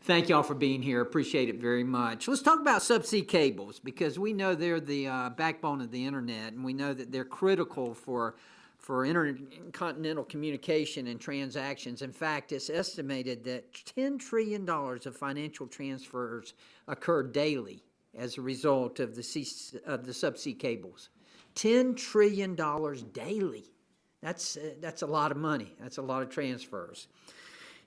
Thank y'all for being here. Appreciate it very much. Let's talk about subsea cables, because we know they're the backbone of the internet, and we know that they're critical for intercontinental communication and transactions. In fact, it's estimated that $10 trillion of financial transfers occur daily as a result of the subsea cables. $10 trillion daily. That's a lot of money. That's a lot of transfers.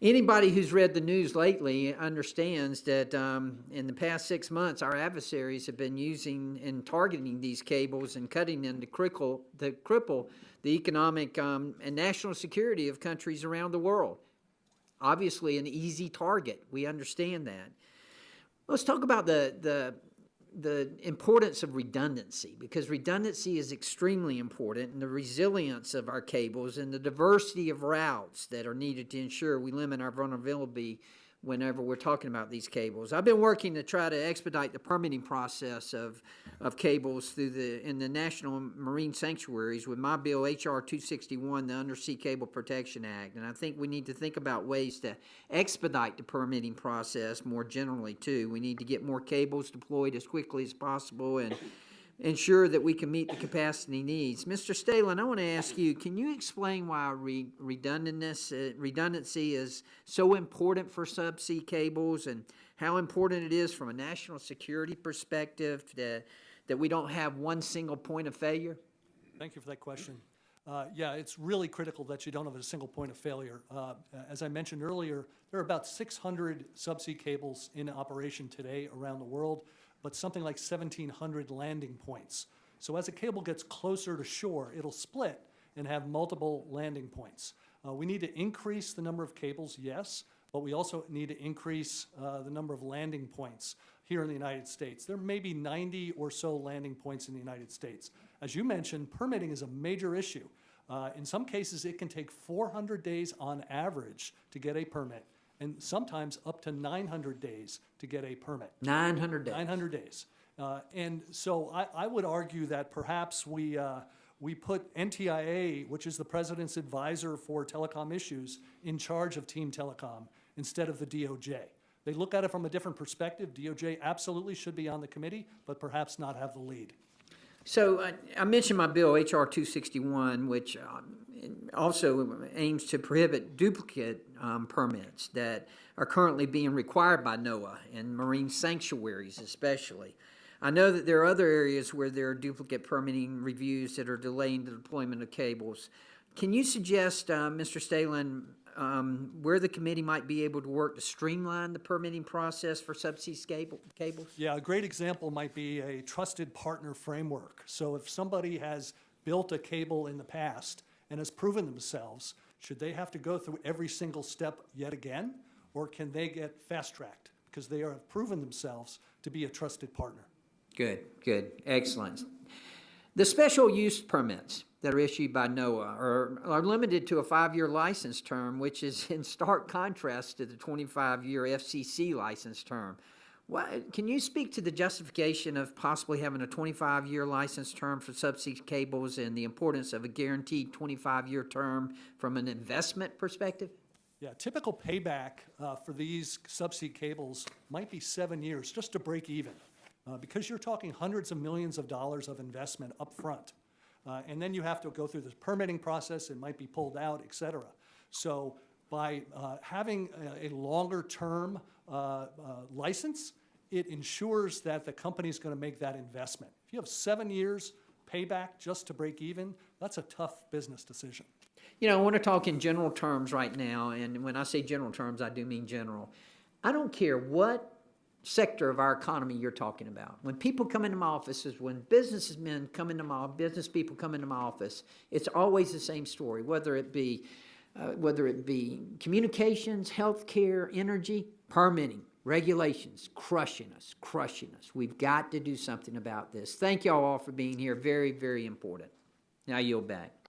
Anybody who's read the news lately understands that in the past 6 months, our adversaries have been using and targeting these cables and cutting them to cripple the economic and national security of countries around the world. Obviously, an easy target. We understand that. Let's talk about the importance of redundancy, because redundancy is extremely important, and the resilience of our cables and the diversity of routes that are needed to ensure we limit our vulnerability whenever we're talking about these cables. I've been working to try to expedite the permitting process of cables in the National Marine Sanctuaries with my bill, H.R. 261, the Undersea Cable Protection Act. And I think we need to think about ways to expedite the permitting process more generally, too. We need to get more cables deployed as quickly as possible and ensure that we can meet the capacity needs. Mr. Stalen, I want to ask you, can you explain why redundancy is so important for subsea cables, and how important it is from a national security perspective that we don't have one single point of failure? Thank you for that question. Yeah, it's really critical that you don't have a single point of failure. As I mentioned earlier, there are about 600 subsea cables in operation today around the world, but something like 1,700 landing points. So as a cable gets closer to shore, it'll split and have multiple landing points. We need to increase the number of cables, yes, but we also need to increase the number of landing points here in the United States. There may be 90 or so landing points in the United States. As you mentioned, permitting is a major issue. In some cases, it can take 400 days on average to get a permit, and sometimes up to 900 days to get a permit. 900 days. 900 days. And so I would argue that perhaps we put NTIA, which is the President's advisor for telecom issues, in charge of Team Telecom instead of the DOJ. They look at it from a different perspective. DOJ absolutely should be on the committee, but perhaps not have the lead. So I mentioned my bill, H.R. 261, which also aims to prohibit duplicate permits that are currently being required by NOAA and marine sanctuaries especially. I know that there are other areas where there are duplicate permitting reviews that are delaying the deployment of cables. Can you suggest, Mr. Stalen, where the committee might be able to work to streamline the permitting process for subsea cables? Yeah, a great example might be a trusted partner framework. So if somebody has built a cable in the past and has proven themselves, should they have to go through every single step yet again? Or can they get fast-tracked because they have proven themselves to be a trusted partner? Good, excellent. The special use permits that are issued by NOAA are limited to a 5-year license term, which is in stark contrast to the 25-year FCC license term. Can you speak to the justification of possibly having a 25-year license term for subsea cables and the importance of a guaranteed 25-year term from an investment perspective? Yeah, typical payback for these subsea cables might be 7 years just to break even, because you're talking hundreds of millions of dollars of investment up front. And then you have to go through this permitting process. It might be pulled out, et cetera. So by having a longer term license, it ensures that the company is going to make that investment. If you have 7 years payback just to break even, that's a tough business decision. You know, I want to talk in general terms right now, and when I say general terms, I do mean general. I don't care what sector of our economy you're talking about. When people come into my offices, when business people come into my office, it's always the same story, whether it be communications, healthcare, energy, permitting, regulations, crushing us. We've got to do something about this. Thank y'all all for being here. Very, very important. Now I yield back.